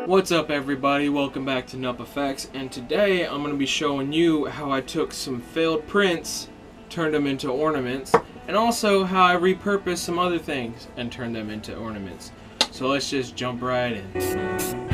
What's up everybody, welcome back to Nup Effects, and today I'm going to be showing you how I took some failed prints, turned them into ornaments, and also how I repurposed some other things and turned them into ornaments. So let's just jump right in.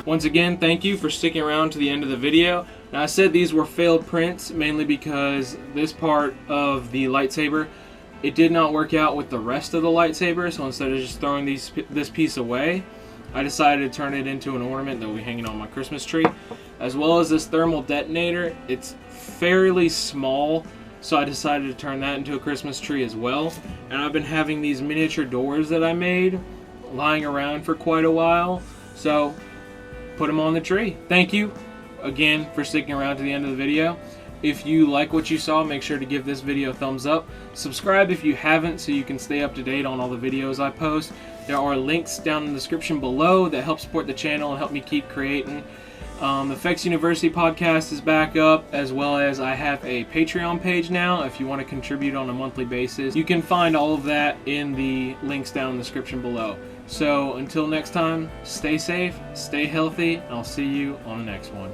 Once again, thank you for sticking around to the end of the video. Now, I said these were failed prints mainly because this part of the lightsaber, it did not work out with the rest of the lightsaber, so instead of just throwing this piece away, I decided to turn it into an ornament that will be hanging on my Christmas tree. As well as this thermal detonator, it's fairly small, so I decided to turn that into a Christmas tree as well. And I've been having these miniature doors that I made lying around for quite a while, so put them on the tree. Thank you again for sticking around to the end of the video. If you like what you saw, make sure to give this video a thumbs up. Subscribe if you haven't so you can stay up to date on all the videos I post. There are links down in the description below that help support the channel and help me keep creating. Effects University podcast is back up, as well as I have a Patreon page now if you want to contribute on a monthly basis. You can find all of that in the links down in the description below. So until next time, stay safe, stay healthy, and I'll see you on the next one.